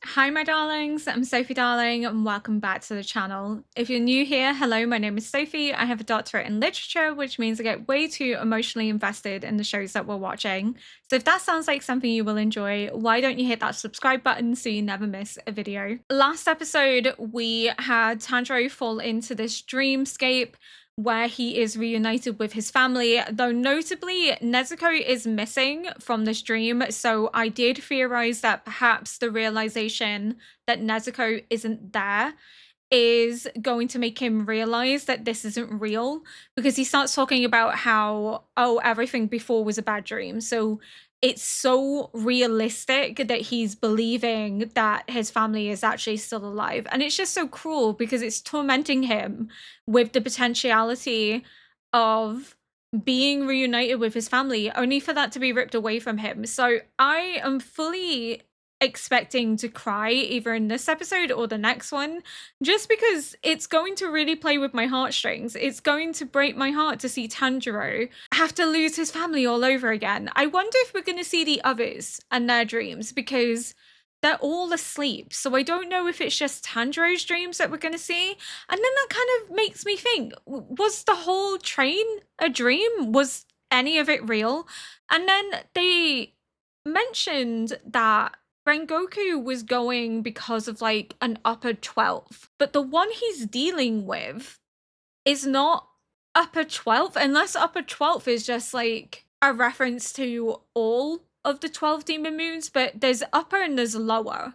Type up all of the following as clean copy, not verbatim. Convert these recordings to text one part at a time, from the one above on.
Hi, my darlings. I'm Sophie Darling, and welcome back to the channel. If you're new here, hello, my name is Sophie. I have a doctorate in literature, which means I get way too emotionally invested in the shows that we're watching. So if that sounds like something you will enjoy, why don't you hit that subscribe button so you never miss a video? Last episode, we had Tanjiro fall into this dreamscape where he is reunited with his family, though notably Nezuko is missing from this dream, so I did theorize that perhaps the realization that Nezuko isn't there is going to make him realize that this isn't real, because he starts talking about how, oh, everything before was a bad dream. So it's so realistic that he's believing that his family is actually still alive. And it's just so cruel because it's tormenting him with the potentiality of being reunited with his family, only for that to be ripped away from him. So I am fully expecting to cry either in this episode or the next one, just because it's going to really play with my heartstrings. It's going to break my heart to see Tanjiro have to lose his family all over again. I wonder if we're going to see the others and their dreams, because they're all asleep. So I don't know if it's just Tanjiro's dreams that we're going to see. And then that kind of makes me think, was the whole train a dream? Was any of it real? And then they mentioned that Rengoku was going because of like an upper 12, but the one he's dealing with is not upper 12, unless upper 12 is just like a reference to all of the 12 demon moons, but there's upper and there's lower.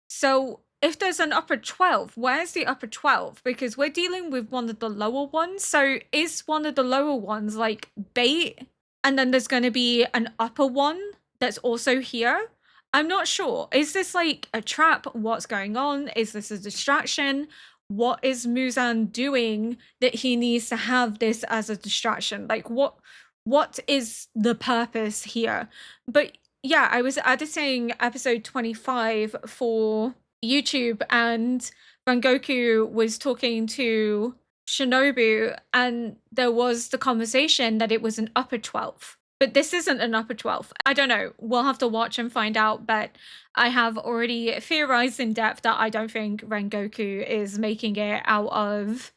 So if there's an upper 12, where's the upper 12? Because we're dealing with one of the lower ones. So is one of the lower ones like bait? And then there's going to be an upper one that's also here? I'm not sure. Is this like a trap? What's going on? Is this a distraction? What is Muzan doing that he needs to have this as a distraction? Like what is the purpose here? But yeah, I was editing episode 25 for YouTube, and Rangoku was talking to Shinobu, and there was the conversation that it was an upper 12. But this isn't an upper 12. I don't know. We'll have to watch and find out, but I have already theorized in depth that I don't think Rengoku is making it out of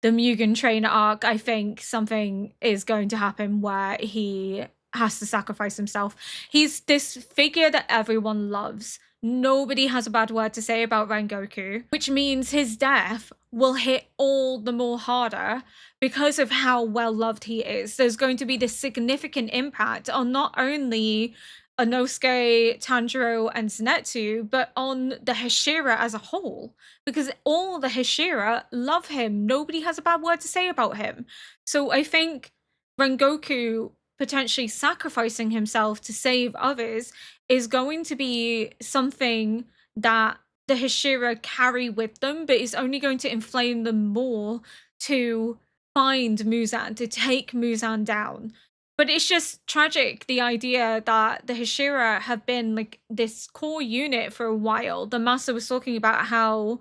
the Mugen trainer arc. I think something is going to happen where he has to sacrifice himself. He's this figure that everyone loves. Nobody has a bad word to say about Rengoku, which means his death will hit all the more harder because of how well loved he is. There's going to be this significant impact on not only Inosuke, Tanjiro, and Zenitsu, but on the Hashira as a whole, because all the Hashira love him. Nobody has a bad word to say about him. So I think Rengoku potentially sacrificing himself to save others is going to be something that the Hashira carry with them, but is only going to inflame them more to find Muzan, to take Muzan down. But it's just tragic, the idea that the Hashira have been like this core unit for a while. The master was talking about how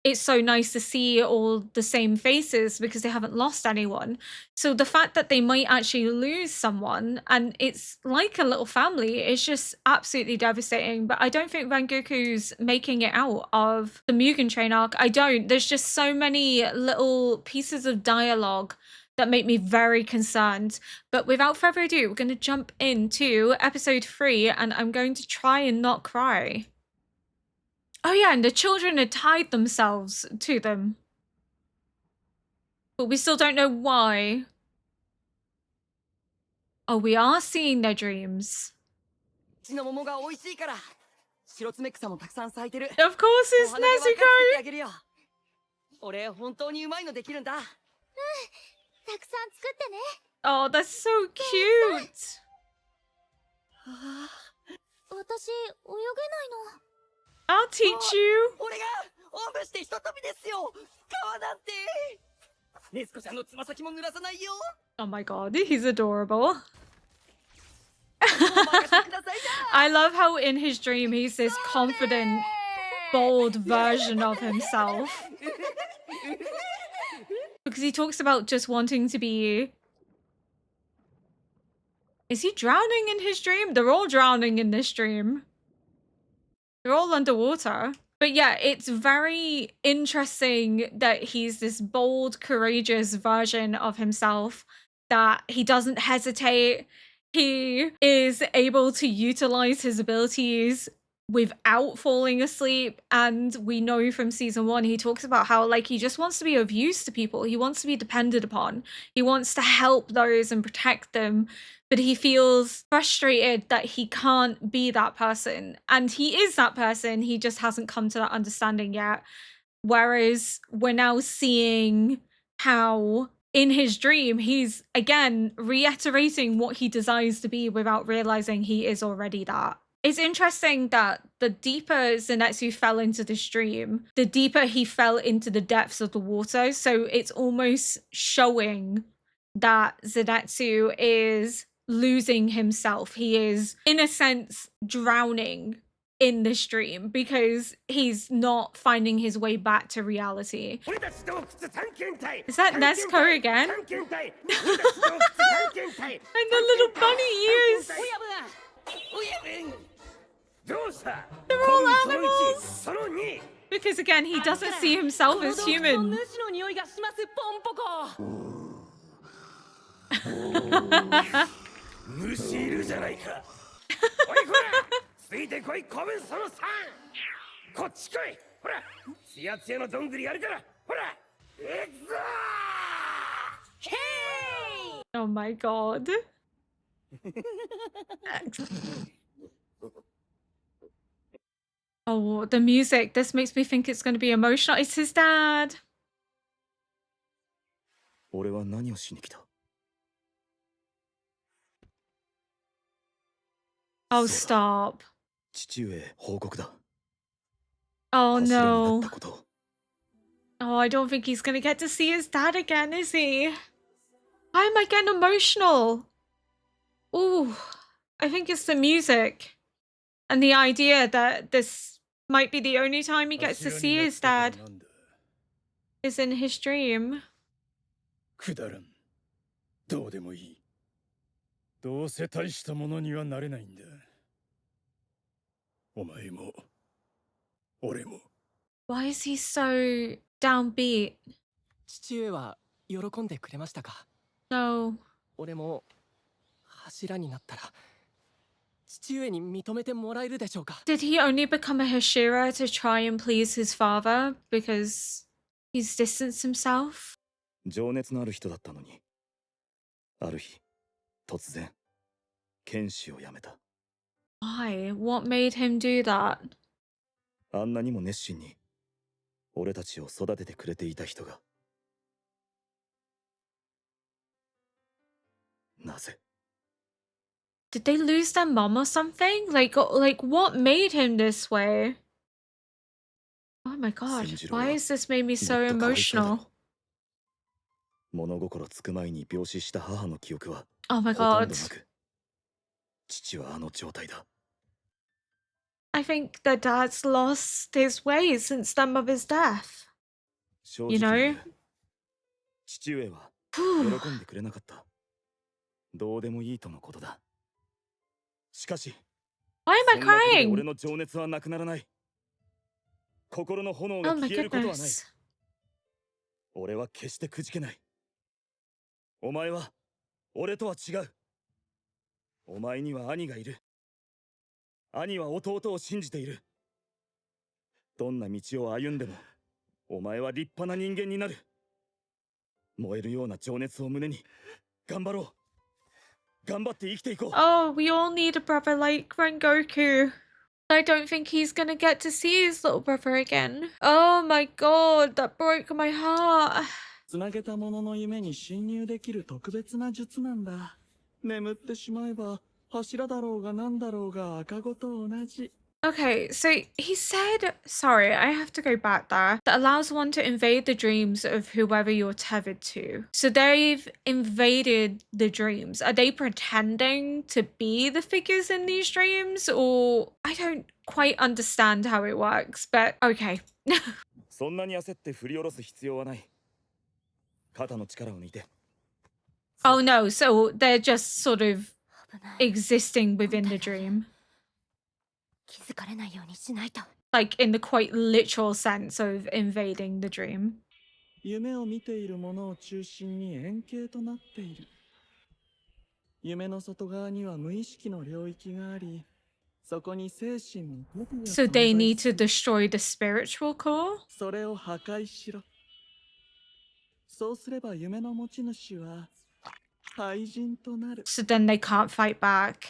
it's so nice to see all the same faces because they haven't lost anyone. So the fact that they might actually lose someone, and it's like a little family, is just absolutely devastating. But I don't think Rengoku's making it out of the Mugen train arc. I don't. There's just so many little pieces of dialogue that make me very concerned. But without further ado, we're going to jump into episode 3, and I'm going to try and not cry. Oh yeah, and the children had tied themselves to them. But we still don't know why. Oh, we are seeing their dreams. Of course it's Nezuko! Oh, that's so cute! I'll teach you! Oh my god, he's adorable. I love how in his dream he's this confident, bold version of himself. Because he talks about just wanting to be... Is he drowning in his dream? They're all drowning in this dream. They're all underwater. But yeah, it's very interesting that he's this bold, courageous version of himself, that he doesn't hesitate. He is able to utilize his abilities without falling asleep. And we know from season one, he talks about how, like, he just wants to be of use to people. He wants to be depended upon. He wants to help those and protect them. But he feels frustrated that he can't be that person. And he is that person. He just hasn't come to that understanding yet. Whereas we're now seeing how in his dream, he's again reiterating what he desires to be without realizing he is already that. It's interesting that the deeper Zenitsu fell into this dream, the deeper he fell into the depths of the water. So it's almost showing that Zenitsu is losing himself. He is, in a sense, drowning in this dream because he's not finding his way back to reality. Is that Nezuko again? And the little bunny ears. They're all animals. Because again, he doesn't see himself as human. Oh my god. Oh, the music. This makes me think it's going to be emotional. It's his dad. Oh, stop. Oh, no. Oh, I don't think he's going to get to see his dad again, is he? Why am I getting emotional? Ooh, I think it's the music. And the idea that this might be the only time he gets to see his dad is in his dream. Why is he so downbeat? No. Did he only become a Hashira to try and please his father because he's distanced himself? Why? What made him do that? Did they lose their mom or something? Like what made him this way? Oh my god, why has this made me so emotional? Oh my god. I think the dad's lost his way since their mother's death. You know? Why am I crying? Oh my goodness. Oh, we all need a brother like Rengoku. I don't think he's gonna get to see his little brother again. Oh my god, that broke my heart. Okay, so he said, sorry, I have to go back there, that allows one to invade the dreams of whoever you're tethered to. So they've invaded the dreams. Are they pretending to be the figures in these dreams? Or I don't quite understand how it works, but okay. Oh no, so they're just sort of existing within the dream. Like in the quite literal sense of invading the dream. 夢を見ているものを中心に円形となっている。夢の外側には無意識の領域があり、そこに精神の核が So they 存在 need す to る。 destroy the spiritual core? それを破壊しろ。そうすれば夢の持ち主は廃人となる。 So then they can't fight back.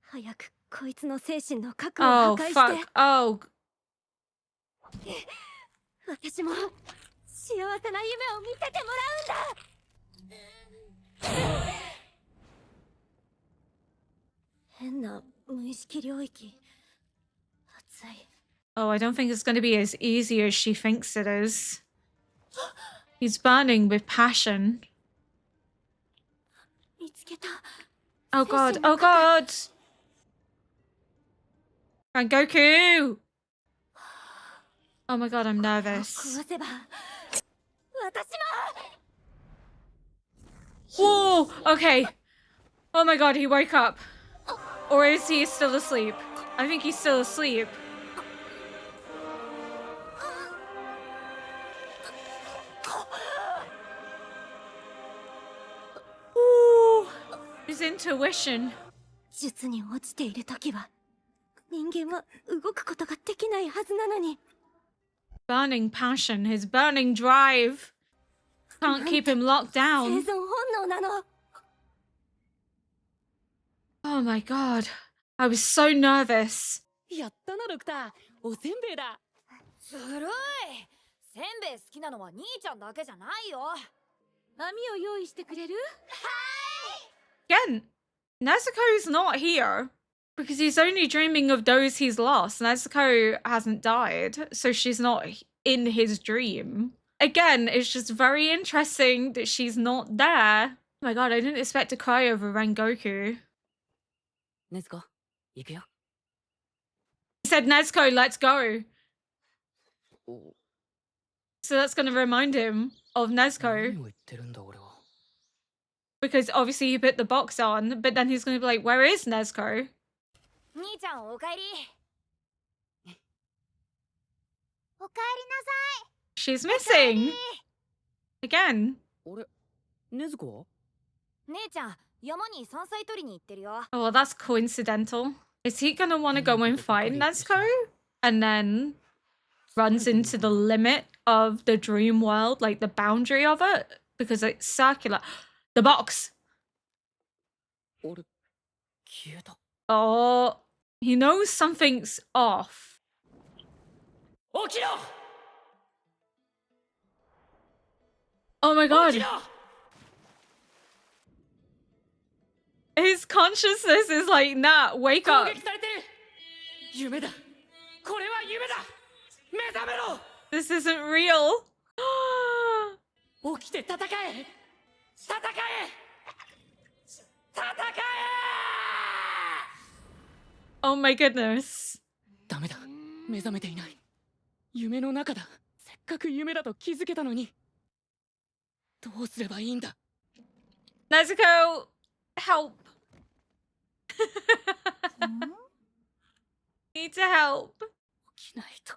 早くこいつの精神の核を破 Oh 壊して fuck. Oh. 私も幸せな夢を見せてもらうんだ。変な無意識領域。熱い。 Oh, I don't think it's going to be as easy as she thinks it is. He's burning with passion. 見つけた。 Oh god. Oh god. Goku. Oh my god, I'm nervous. 壊せば私も。 Whoa. Okay. Oh my god, he woke up. Or is he still asleep? I think he's still asleep. Ooh, his intuition. 術に落ちている時は人間は動くことができないはずなのに。 Burning passion, his burning drive. Can't keep him locked 生 down. 存本能なの。 Oh my god. I was so nervous. やったなドクター、おせんべいだ。ずるい。せんべい好きなのは兄ちゃんだけじゃないよ。網を用意してくれる？ Again, Nezuko's not here because he's only dreaming of those he's lost. Nezuko hasn't died, so she's not in his dream. Again, it's just very interesting that she's not there. Oh my god, I didn't expect to cry over Rengoku. ねずこ、行くよ。 He said, Nezuko, let's go. お、 So that's going to remind him of 何 Nezuko を言ってるんだ俺は。 because obviously he put the box on, but then he's going to be like, where is Nezuko? 兄ちゃんおかえり。おかえ She's りなさい。 missing again. 俺、ねずこ？姉ちゃん山に山菜取りに行ってるよ。 Oh, well, that's coincidental. Is he going to want to go and find Nezuko and then runs into the limit of the dream world, like the boundary of it? Because it's circular. The box! 俺、消えた。 Oh, he knows something's off. 起きろ！ Oh my 起 god. きろ！ His consciousness is like, nah, wake 攻 up. 撃されてる！夢だ！これは夢だ！目覚めろ！ This isn't real. 起きて戦え！戦え！戦え！ Oh my goodness. ダメだ。目覚めていない。夢の中だ。せっかく夢だと気づけたのに。どうすればいいんだ？ Nezuko, help. Need to help. 起きないと。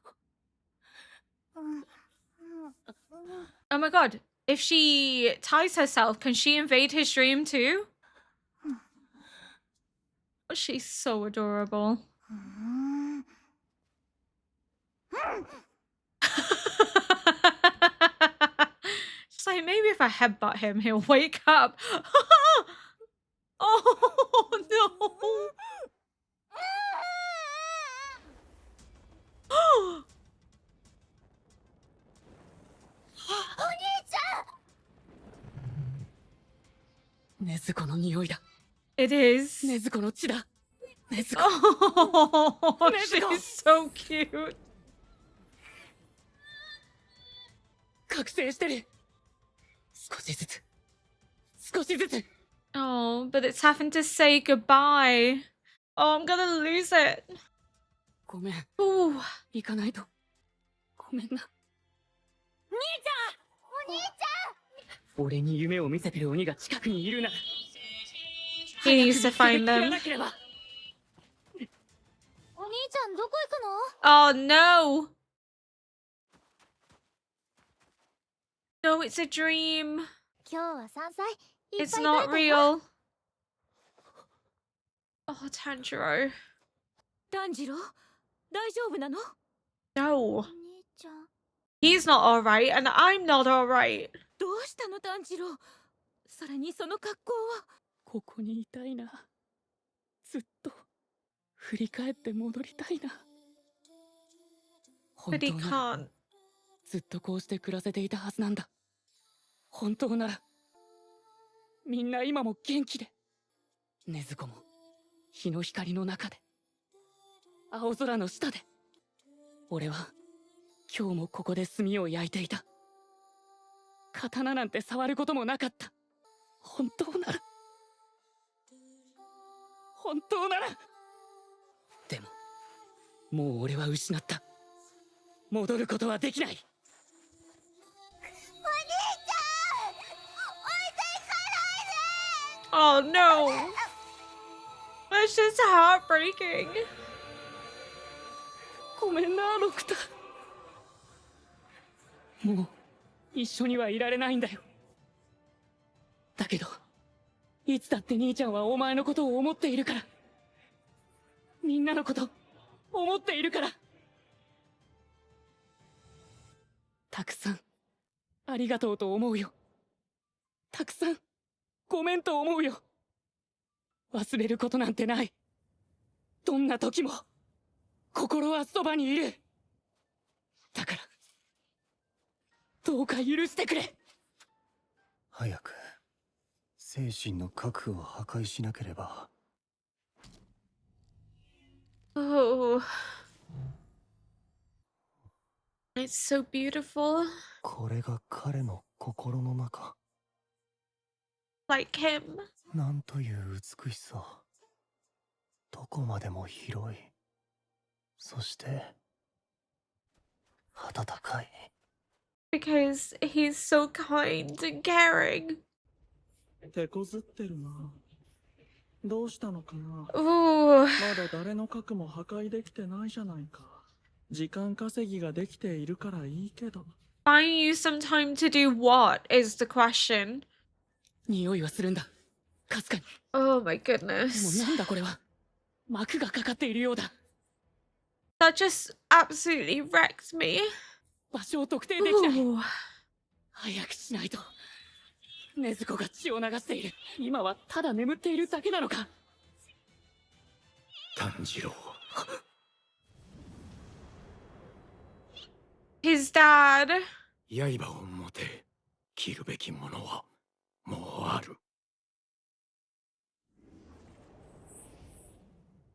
Oh my god. If she ties herself, can she invade his dream too? Oh, she's so adorable. Just like, maybe if I headbutt him, he'll wake up. Oh no. Oh, ねずこの匂いだ。 it is. ねずこの血だ。ねずこ。 Oh, Nezuko. she's so cute. 覚醒してる。少しずつ。少しずつ。 Oh, but it's having to say goodbye. Oh, I'm gonna lose it. ごめん。 Ooh. 行かないと。ごめんな。兄ちゃんお兄ち俺に夢を見せてる鬼が近くにいるなら。 He needs to find 切ら them. なければ。ちゃんどこ行くの？ Oh no! No, it's a dream. 今日は山菜いっ It's ぱい not 取れたよ。 real. Oh, Tanjiro. 炭治郎大丈夫なの？ No. 兄ちゃん。 He's not alright, and I'm not alright. どうしたの炭治郎？それにその格好は。ここにいたいな。ずっと振り返って戻りたいな。 But he 本当なら can't. ずっとこうして暮らせていたはずなんだ。本当ならみんな今も元気で、禰豆子も日の光の中で、青空の下で、俺は今日もここで炭を焼いていた。刀なんて触ることもなかった。本当なら、本当なら。でももう俺は失った。戻ることはできない。 Oh no. That's just heartbreaking. ごめんな、ロクタ。もう一緒にはいられないんだよ。だけどいつだって兄ちゃんはお前のことを思っているから。みんなのこと思っているから。たくさんありがとうと思うよ。たくさんごめんと思うよ。忘れることなんてない。どんな時も心はそばにいる。だからどうか許してくれ。早く精神の核を破壊しなければ。 Oh. It's so beautiful. これが彼の心の中。 Like him. なんという美しさ。どこまでも広い。そして温かい。 Because he's so kind and caring. 手こずってるな。どうしたのかな。 Ooh. まだ誰の核も破壊できてないじゃないか。時間稼ぎができているからいいけど。 Buying you some time to do what is the question. 匂いはするんだ、かすかに。 Oh my でも goodness. なんだこれは。膜がかかっているようだ。 That just absolutely wrecked me. 場所を特定できない。 Ooh. 早くしないと。禰豆子が血を流している。今はただ眠っているだけなのか。炭治郎。 His dad. 刃を持て。切るべきものはもうある。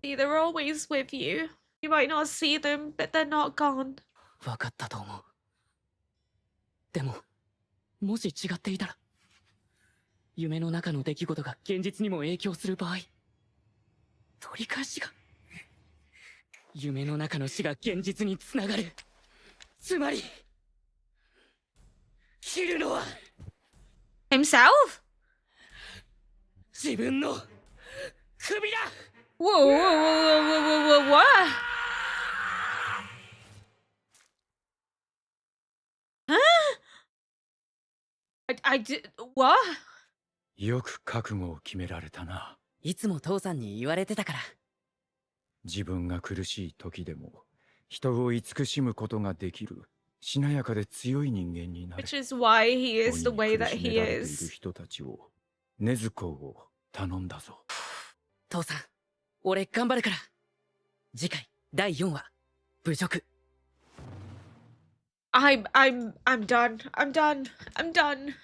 See, they're always with you. You might not see them, but they're not gone. 分かったと思う。でももし違っていたら、夢の中の出来事が現実にも影響する場合、取り返しが、夢の中の死が現実につながる。つまり切るのは Himself? 自分の首だ。 Whoa, whoa, whoa, whoa, whoa, whoa, what? Huh? I did what? よく覚悟を決められたな。いつも父さんに言われてたから。自分が苦しい時でも人を慈しむことができるしなやかで強い人間になれ。 Which is why he is the 鬼 way に that 苦しめ he られている is. 人たちを、禰豆子を頼んだぞ。父さん、俺頑張るから。次回第4話、侮辱。I'm done. I'm done. I'm done.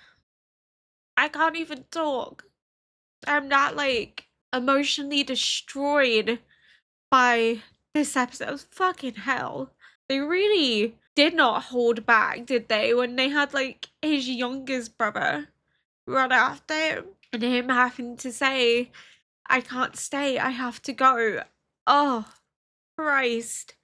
I can't even talk. I'm not like emotionally destroyed by this episode. Fucking hell. They really did not hold back, did they? When they had like his youngest brother run after him and him having to say, I can't stay, I have to go. Oh, Christ.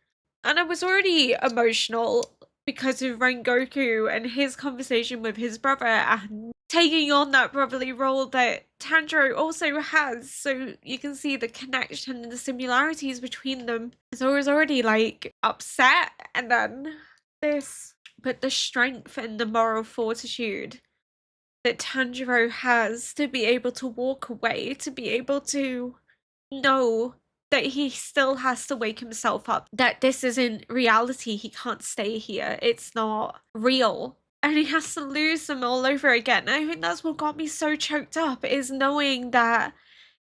And I was already emotional because of Rengoku and his conversation with his brother, and taking on that brotherly role that Tanjiro also has. So you can see the connection and the similarities between them. So I was already like upset, and then this. But the strength and the moral fortitude that Tanjiro has to be able to walk away, to be able to know that he still has to wake himself up, that this isn't reality, he can't stay here, it's not real. And he has to lose them all over again. I think that's what got me so choked up, is knowing that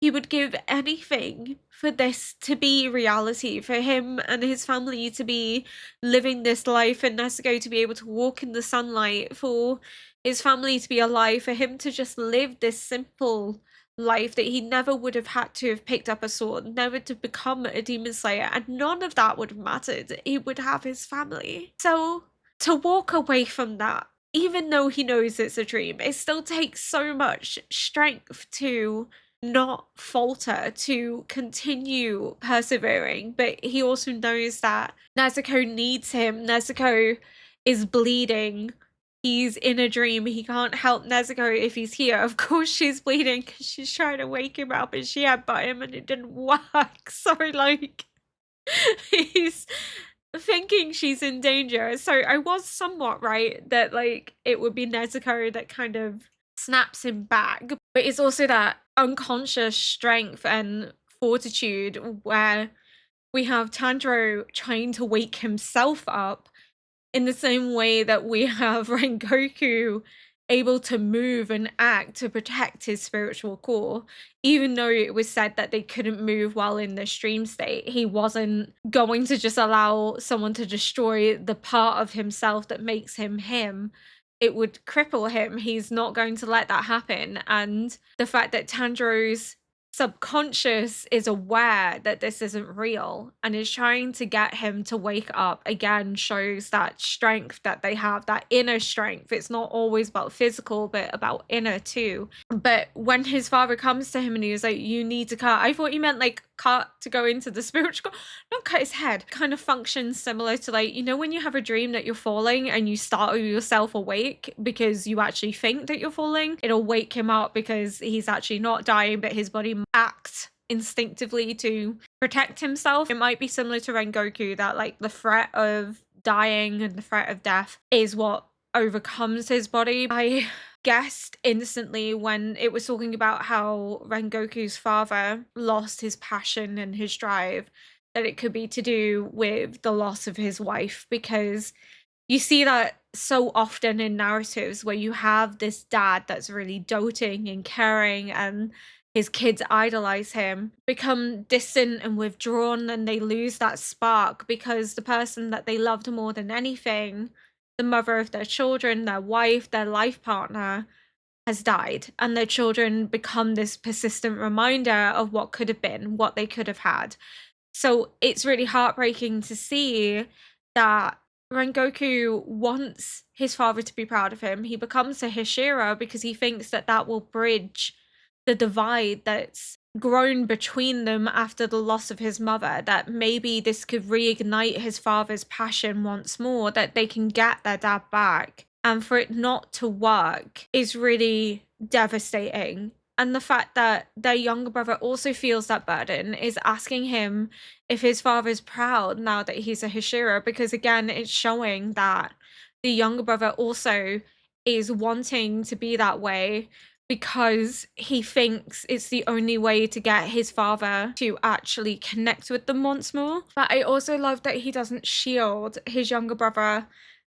he would give anything for this to be reality, for him and his family to be living this life, and Nezuko to be able to walk in the sunlight, for his family to be alive, for him to just live this simple life that he never would have had to have picked up a sword, never to become a demon slayer, and none of that would have mattered. He would have his family. So to walk away from that, even though he knows it's a dream, it still takes so much strength to not falter, to continue persevering. But he also knows that Nezuko needs him. Nezuko is bleeding. He's in a dream. He can't help Nezuko if he's here. Of course she's bleeding because she's trying to wake him up and she headbutt him and it didn't work. So like he's thinking she's in danger. So I was somewhat right that like it would be Nezuko that kind of snaps him back. But it's also that unconscious strength and fortitude where we have Tanjiro trying to wake himself up in the same way that we have Rengoku able to move and act to protect his spiritual core. Even though it was said that they couldn't move while in the stream state, he wasn't going to just allow someone to destroy the part of himself that makes him him. It would cripple him. He's not going to let that happen. And the fact that Tanjiro's subconscious is aware that this isn't real and is trying to get him to wake up again shows that strength that they have, that inner strength. It's not always about physical, but about inner too. But when his father comes to him and he was like, you need to cut, I thought he meant like cut to go into the spiritual, not cut his head. Kind of functions similar to like, you know, when you have a dream that you're falling and you startle yourself awake because you actually think that you're falling, it'll wake him up because he's actually not dying, but his body acts instinctively to protect himself. It might be similar to Rengoku, that like the threat of dying and the threat of death is what overcomes his body. I guessed instantly when it was talking about how Rengoku's father lost his passion and his drive, that it could be to do with the loss of his wife, because you see that so often in narratives where you have this dad that's really doting and caring and his kids idolize him, become distant and withdrawn, and they lose that spark because the person that they loved more than anything, the mother of their children, their wife, their life partner, has died, and their children become this persistent reminder of what could have been, what they could have had. So it's really heartbreaking to see that Rengoku wants his father to be proud of him. He becomes a Hashira because he thinks that that will bridge the divide that's grown between them after the loss of his mother, that maybe this could reignite his father's passion once more, that they can get their dad back. And for it not to work is really devastating. And the fact that their younger brother also feels that burden is asking him if his father's proud now that he's a Hashira, because again, it's showing that the younger brother also is wanting to be that way because he thinks it's the only way to get his father to actually connect with them once more. But I also love that he doesn't shield his younger brother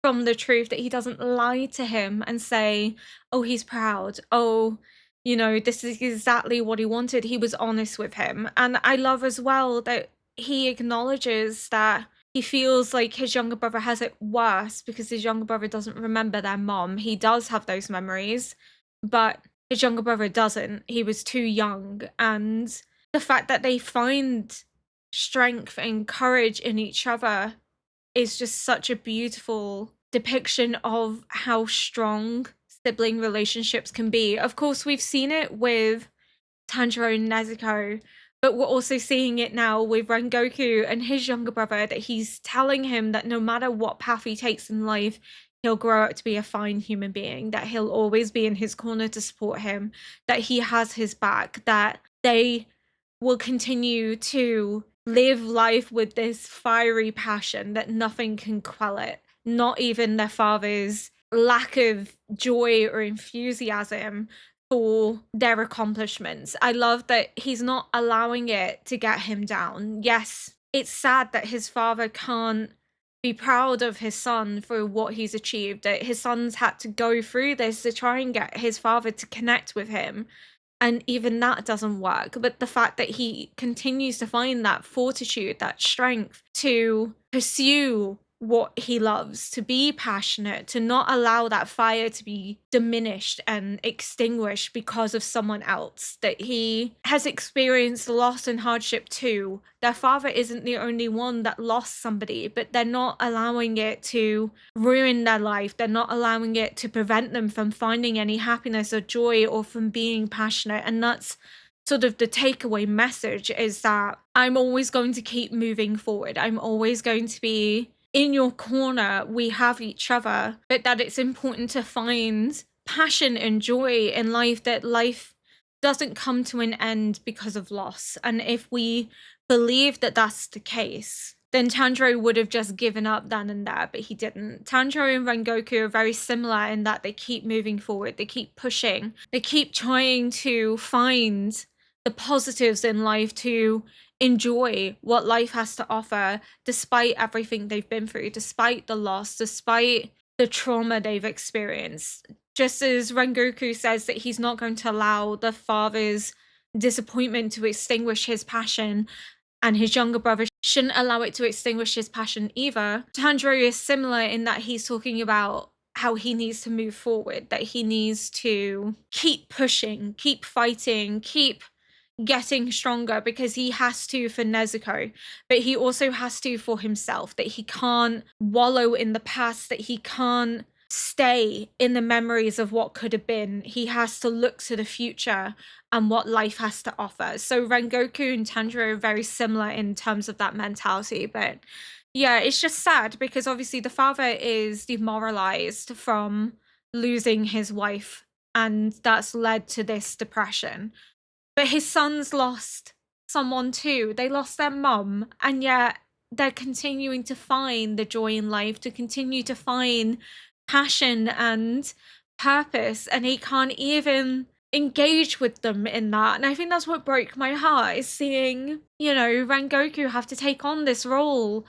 from the truth, that he doesn't lie to him and say, oh, he's proud. Oh, you know, this is exactly what he wanted. He was honest with him. And I love as well that he acknowledges that he feels like his younger brother has it worse because his younger brother doesn't remember their mom. He does have those memories, but his younger brother doesn't. He was too young. And the fact that they find strength and courage in each other is just such a beautiful depiction of how strong sibling relationships can be. Of course, we've seen it with Tanjiro and Nezuko, but we're also seeing it now with Rengoku and his younger brother, that he's telling him that no matter what path he takes in life, he'll grow up to be a fine human being, that he'll always be in his corner to support him, that he has his back, that they will continue to live life with this fiery passion that nothing can quell it, not even their father's lack of joy or enthusiasm for their accomplishments. I love that he's not allowing it to get him down. Yes, it's sad that his father can't be proud of his son for what he's achieved, that his son's had to go through this to try and get his father to connect with him, and even that doesn't work. But the fact that he continues to find that fortitude, that strength to pursue what he loves, to be passionate, to not allow that fire to be diminished and extinguished because of someone else, that he has experienced loss and hardship too. Their father isn't the only one that lost somebody, but they're not allowing it to ruin their life. They're not allowing it to prevent them from finding any happiness or joy or from being passionate. And that's sort of the takeaway message, is that I'm always going to keep moving forward. I'm always going to be in your corner. We have each other, but that it's important to find passion and joy in life, that life doesn't come to an end because of loss. And if we believe that that's the case, then Tanjiro would have just given up then and there, but he didn't. Tanjiro and Rengoku are very similar in that they keep moving forward, they keep pushing, they keep trying to find the positives in life, to enjoy what life has to offer despite everything they've been through, despite the loss, despite the trauma they've experienced. Just as Rengoku says that he's not going to allow the father's disappointment to extinguish his passion, and his younger brother shouldn't allow it to extinguish his passion either, Tanjiro is similar in that he's talking about how he needs to move forward, that he needs to keep pushing, keep fighting, keep getting stronger, because he has to for Nezuko, but he also has to for himself, that he can't wallow in the past, that he can't stay in the memories of what could have been. He has to look to the future and what life has to offer. So Rengoku and Tanjiro are very similar in terms of that mentality. But yeah, it's just sad because obviously the father is demoralized from losing his wife, and that's led to this depression. But his sons lost someone too. They lost their mum, and yet they're continuing to find the joy in life, to continue to find passion and purpose, and he can't even engage with them in that. And I think that's what broke my heart, is seeing, you know, Rengoku have to take on this role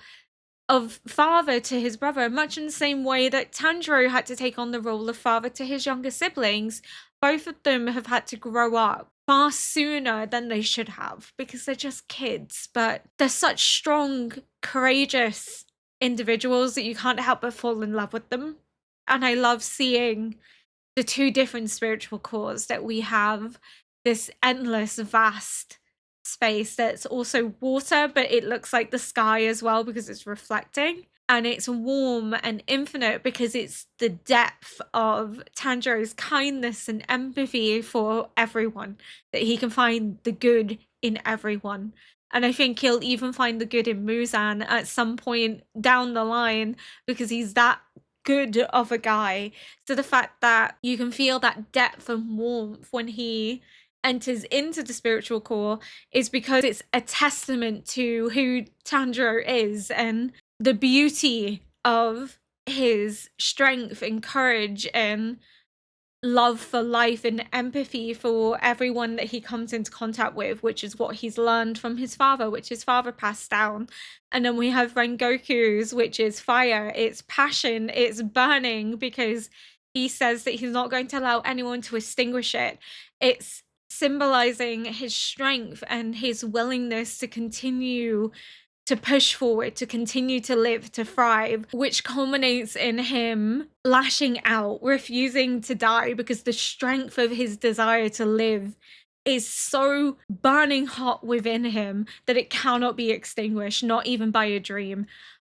of father to his brother, much in the same way that Tanjiro had to take on the role of father to his younger siblings. Both of them have had to grow up far sooner than they should have because they're just kids, but they're such strong, courageous individuals that you can't help but fall in love with them. And I love seeing the two different spiritual cores, that we have this endless, vast space that's also water, but it looks like the sky as well because it's reflecting. And it's warm and infinite because it's the depth of Tanjiro's kindness and empathy for everyone, that he can find the good in everyone. And I think he'll even find the good in Muzan at some point down the line because he's that good of a guy. So the fact that you can feel that depth and warmth when he enters into the spiritual core is because it's a testament to who Tanjiro is and the beauty of his strength and courage and love for life and empathy for everyone that he comes into contact with, which is what he's learned from his father, which his father passed down. And then we have Rengoku's, which is fire, it's passion, it's burning, because he says that he's not going to allow anyone to extinguish it. It's symbolizing his strength and his willingness to continue to push forward, to continue to live, to thrive, which culminates in him lashing out, refusing to die, because the strength of his desire to live is so burning hot within him that it cannot be extinguished, not even by a dream.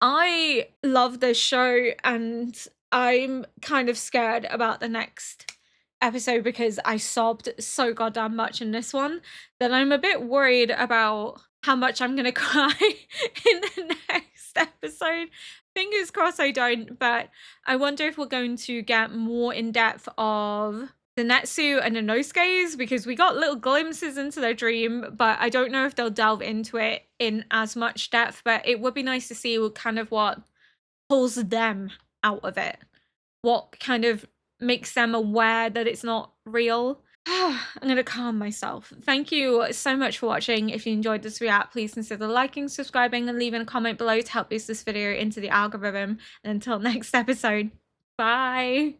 I love this show, and I'm kind of scared about the next episode because I sobbed so goddamn much in this one that I'm a bit worried about how much I'm gonna cry in the next next episode. Fingers crossed I don't, but I wonder if we're going to get more in depth of the Netsu and the Inosuke's, because we got little glimpses into their dream, but I don't know if they'll delve into it in as much depth. But it would be nice to see kind of what pulls them out of it, what kind of makes them aware that it's not real. I'm gonna calm myself. Thank you so much for watching. If you enjoyed this react, please consider liking, subscribing, and leaving a comment below to help boost this video into the algorithm. And until next episode, bye.